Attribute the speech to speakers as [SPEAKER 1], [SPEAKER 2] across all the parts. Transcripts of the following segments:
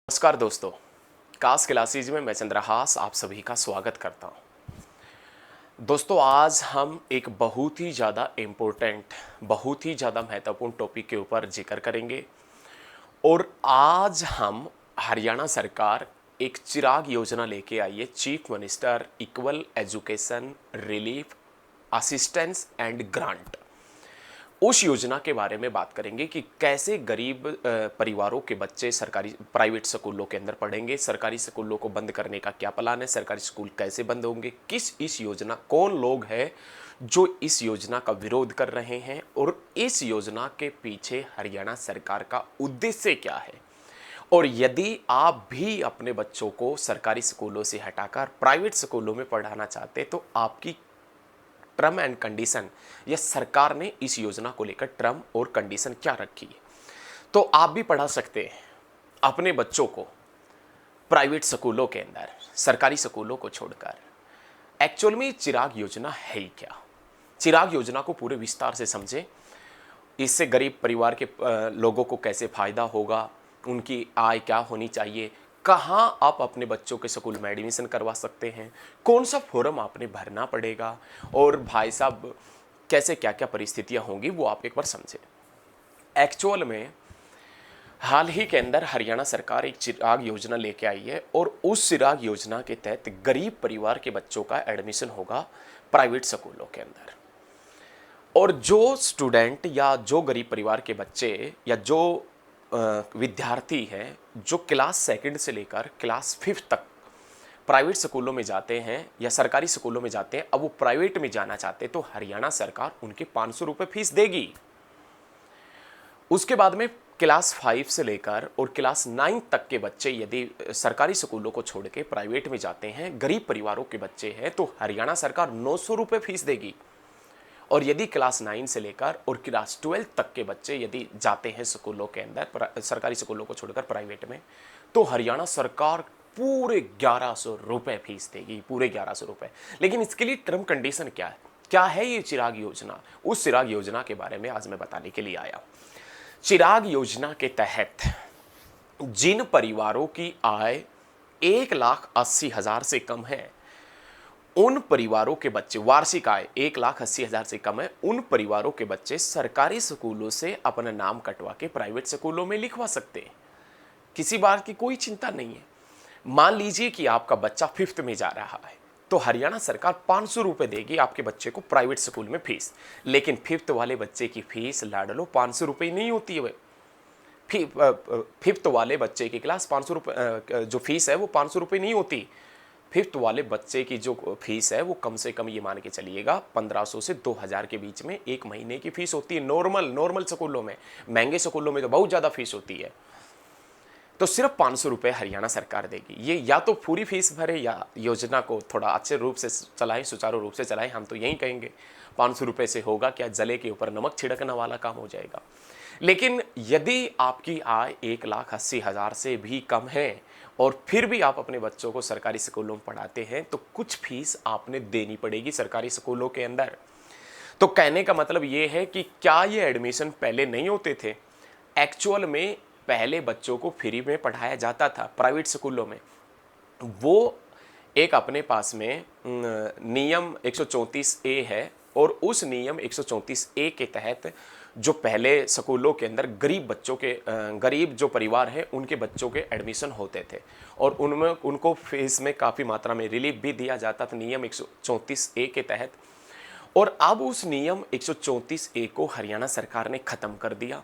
[SPEAKER 1] नमस्कार दोस्तों, कास क्लासेज में मैं चंद्रहास आप सभी का स्वागत करता हूं। दोस्तों, आज हम एक बहुत ही ज़्यादा इम्पोर्टेंट, बहुत ही ज़्यादा महत्वपूर्ण टॉपिक के ऊपर जिक्र करेंगे। और आज हम हरियाणा सरकार एक चिराग योजना लेके आई है, chief minister equal education relief assistance and grant. उस योजना के बारे में बात करेंगे कि कैसे गरीब परिवारों के बच्चे सरकारी प्राइवेट स्कूलों के अंदर पढ़ेंगे, सरकारी स्कूलों को बंद करने का क्या प्लान है, सरकारी स्कूल कैसे बंद होंगे, किस इस योजना कौन लोग हैं जो इस योजना का विरोध कर रहे हैं और इस योजना के पीछे हरियाणा सरकार का उद्देश्य क्या है। और यदि आप भी अपने बच्चों को सरकारी स्कूलों से हटाकर प्राइवेट स्कूलों में पढ़ाना चाहते तो आपकी टर्म एंड कंडीशन या सरकार ने इस योजना को लेकर टर्म और कंडीशन क्या रखी है, तो आप भी पढ़ा सकते हैं अपने बच्चों को प्राइवेट स्कूलों के अंदर, सरकारी स्कूलों को छोड़कर। एक्चुअल में चिराग योजना है ही क्या, चिराग योजना को पूरे विस्तार से समझें। इससे गरीब परिवार के लोगों को कैसे फायदा होगा, उनकी आय क्या होनी चाहिए, कहाँ आप अपने बच्चों के स्कूल में एडमिशन करवा सकते हैं, कौन सा फॉर्म आपने भरना पड़ेगा, और भाई साहब कैसे क्या क्या परिस्थितियां होंगी वो आप एक बार समझें। एक्चुअल में हाल ही के अंदर हरियाणा सरकार एक चिराग योजना लेके आई है और उस चिराग योजना के तहत गरीब परिवार के बच्चों का एडमिशन होगा प्राइवेट स्कूलों के अंदर। और जो स्टूडेंट या जो गरीब परिवार के बच्चे या जो विद्यार्थी हैं जो क्लास सेकंड से लेकर क्लास फिफ्थ तक प्राइवेट स्कूलों में जाते हैं या सरकारी स्कूलों में जाते हैं, अब वो प्राइवेट में जाना चाहते हैं तो हरियाणा सरकार उनके 500 रुपये फीस देगी। उसके बाद में क्लास 5 से लेकर और क्लास 9 तक के बच्चे यदि सरकारी स्कूलों को छोड़ के प्राइवेट में जाते हैं, गरीब परिवारों के बच्चे हैं, तो हरियाणा सरकार 900 रुपये फीस देगी। और यदि क्लास 9 से लेकर और क्लास 12 तक के बच्चे यदि जाते हैं स्कूलों के अंदर, सरकारी स्कूलों को छोड़कर प्राइवेट में, तो हरियाणा सरकार पूरे 1100 रुपये फीस देगी, पूरे 1100 रुपये। लेकिन इसके लिए टर्म कंडीशन क्या है ये चिराग योजना, उस चिराग योजना के बारे में आज मैं बताने के लिए आया। चिराग योजना के तहत जिन परिवारों की आय 1,80,000 से कम है, उन परिवारों के बच्चे, वार्षिक आय 1,80,000 से कम है, उन परिवारों के बच्चे सरकारी स्कूलों से अपना नाम कटवा के प्राइवेट स्कूलों में लिखवा सकते हैं। किसी बात की कोई चिंता नहीं है। मान लीजिए कि आपका बच्चा फिफ्थ में जा रहा है तो हरियाणा सरकार 500 रुपये देगी आपके बच्चे को प्राइवेट स्कूल में फीस। लेकिन फिफ्थ वाले बच्चे की फीस लाडलो 500 रुपये नहीं होती है। फिफ्थ वाले बच्चे की क्लास 500 रुपये जो फीस है वो 500 रुपये नहीं होती। फिफ्थ वाले बच्चे की जो फीस है वो कम से कम ये मान के चलिएगा 1500 से 2000 के बीच में एक महीने की फीस होती है। नॉर्मल स्कूलों में, महंगे स्कूलों में तो बहुत ज़्यादा फीस होती है। तो सिर्फ 500 रुपये हरियाणा सरकार देगी। ये या तो पूरी फीस भरे या योजना को थोड़ा अच्छे रूप से चलाएं, सुचारू रूप से चलाएं। हम तो यही कहेंगे 500 रुपये से होगा क्या, जले के ऊपर नमक छिड़कने वाला काम हो जाएगा। लेकिन यदि आपकी आय 1,80,000 से भी कम है और फिर भी आप अपने बच्चों को सरकारी स्कूलों में पढ़ाते हैं तो कुछ फीस आपने देनी पड़ेगी सरकारी स्कूलों के अंदर। तो कहने का मतलब ये है कि क्या ये एडमिशन पहले नहीं होते थे? एक्चुअल में पहले बच्चों को फ्री में पढ़ाया जाता था प्राइवेट स्कूलों में। वो एक अपने पास में नियम 134 ए है और उस नियम 134 ए के तहत जो पहले स्कूलों के अंदर गरीब बच्चों के गरीब जो परिवार है उनके बच्चों के एडमिशन होते थे और उनमें उनको फीस में काफ़ी मात्रा में रिलीफ भी दिया जाता था नियम 134 ए के तहत। और अब उस नियम 134 ए को हरियाणा सरकार ने ख़त्म कर दिया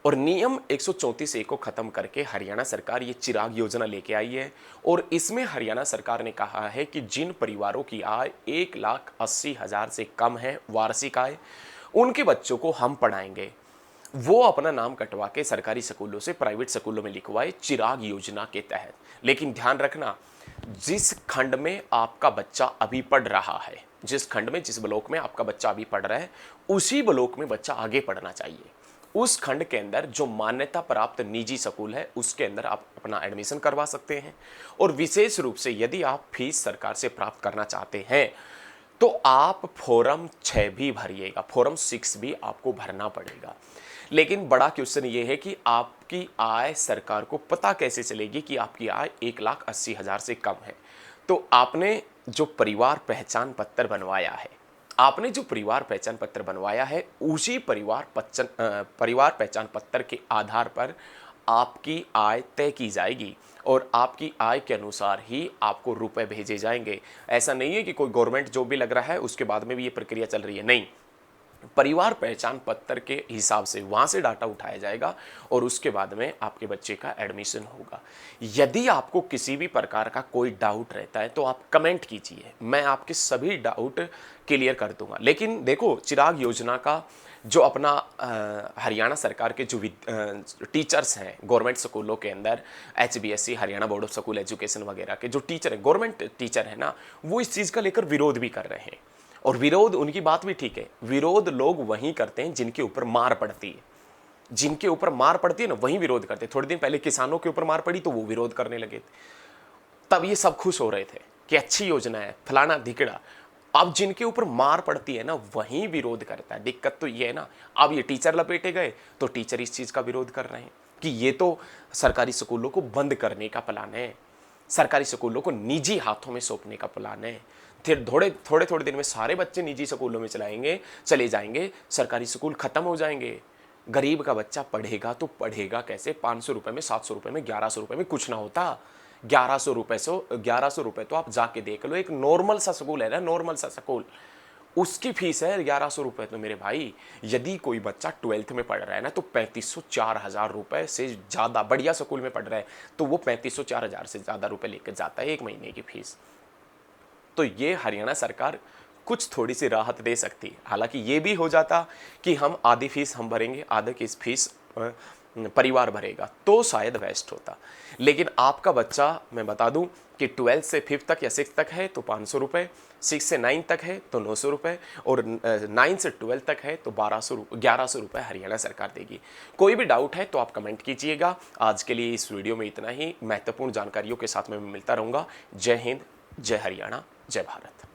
[SPEAKER 1] और नियम 134 ए को ख़त्म करके हरियाणा सरकार ये चिराग योजना लेके आई है। और इसमें हरियाणा सरकार ने कहा है कि जिन परिवारों की आय 1,80,000 से कम है वार्षिक आय, उनके बच्चों को हम पढ़ाएंगे। वो अपना नाम कटवा के सरकारी स्कूलों से प्राइवेट स्कूलों में लिखवाए चिराग योजना के तहत। लेकिन ध्यान रखना, जिस खंड में आपका बच्चा अभी पढ़ रहा है, जिस खंड में, जिस ब्लॉक में आपका बच्चा अभी पढ़ रहा है, उसी ब्लॉक में बच्चा आगे पढ़ना चाहिए। उस खंड के अंदर जो मान्यता प्राप्त निजी स्कूल है उसके अंदर आप अपना एडमिशन करवा सकते हैं। और विशेष रूप से यदि आप फीस सरकार से प्राप्त करना चाहते हैं तो आप फॉर्म 6 भी भरिएगा, फॉर्म 6 भी आपको भरना पड़ेगा। लेकिन बड़ा क्वेश्चन ये है कि आपकी आय सरकार को पता कैसे चलेगी कि आपकी आय 1,80,000 से कम है? तो आपने जो परिवार पहचान पत्र बनवाया है, आपने जो परिवार पहचान पत्र बनवाया है, उसी परिवार पहचान पत्र के आधार पर आपकी आय तय की जाएगी और आपकी आय के अनुसार ही आपको रुपए भेजे जाएंगे। ऐसा नहीं है कि कोई गवर्नमेंट जॉब भी लग रहा है उसके बाद में भी ये प्रक्रिया चल रही है, नहीं। परिवार पहचान पत्र के हिसाब से वहां से डाटा उठाया जाएगा और उसके बाद में आपके बच्चे का एडमिशन होगा। यदि आपको किसी भी प्रकार का कोई डाउट रहता है तो आप कमेंट कीजिए, मैं आपके सभी डाउट क्लियर कर दूंगा। लेकिन देखो, चिराग योजना का जो अपना हरियाणा सरकार के जो टीचर्स हैं गवर्नमेंट स्कूलों के अंदर, HBSC Haryana board of school education वगैरह के जो टीचर हैं, गवर्नमेंट टीचर हैं ना, वो इस चीज़ का लेकर विरोध भी कर रहे हैं। और विरोध, उनकी बात भी ठीक है, विरोध लोग वहीं करते हैं जिनके ऊपर मार पड़ती है। जिनके ऊपर मार पड़ती है ना, वहीं विरोध करते हैं। थोड़े दिन पहले किसानों के ऊपर मार पड़ी तो वो विरोध करने लगे, तब ये सब खुश हो रहे थे कि अच्छी योजना है, फलाना धिकड़ा। अब जिनके ऊपर मार पड़ती है ना, वहीं विरोध करता है। दिक्कत तो ये है ना, अब ये टीचर लपेटे गए तो टीचर इस चीज का विरोध कर रहे हैं कि ये तो सरकारी स्कूलों को बंद करने का प्लान है, सरकारी स्कूलों को निजी हाथों में सौंपने का प्लान है। फिर थोड़े थोड़े दिन में सारे बच्चे निजी स्कूलों में चले जाएंगे, सरकारी स्कूल खत्म हो जाएंगे। गरीब का बच्चा पढ़ेगा तो पढ़ेगा कैसे? 500 रुपए में, 700 रुपए में, 1100 रुपए में कुछ ना होता। 1100 रुपए तो आप जाके देख लो, एक नॉर्मल सा स्कूल है ना, नॉर्मल सा स्कूल, उसकी फीस है 1100 रुपए। तो मेरे भाई, यदि कोई बच्चा 12th में पढ़ रहा है ना, तो 3500 4,000 रुपए से ज़्यादा, बढ़िया स्कूल में पढ़ रहा है तो वो 3500 4,000 से ज़्यादा रुपए लेकर जाता है एक महीने की फीस। तो ये हरियाणा सरकार कुछ थोड़ी सी राहत दे सकती है। हालांकि ये भी हो जाता कि हम आधी फीस हम भरेंगे, आधे की फीस परिवार भरेगा, तो शायद बेस्ट होता। लेकिन आपका बच्चा, मैं बता दूं कि 12th से 5th तक या 6th तक है तो 500 रुपये, 6 से 9 तक है तो 900 रुपये, और 9 से 12 तक है तो 1100 रुपये हरियाणा सरकार देगी। कोई भी डाउट है तो आप कमेंट कीजिएगा। आज के लिए इस वीडियो में इतना ही। महत्वपूर्ण जानकारियों के साथ मैं मिलता रहूँगा। जय हिंद, जय हरियाणा, जय भारत।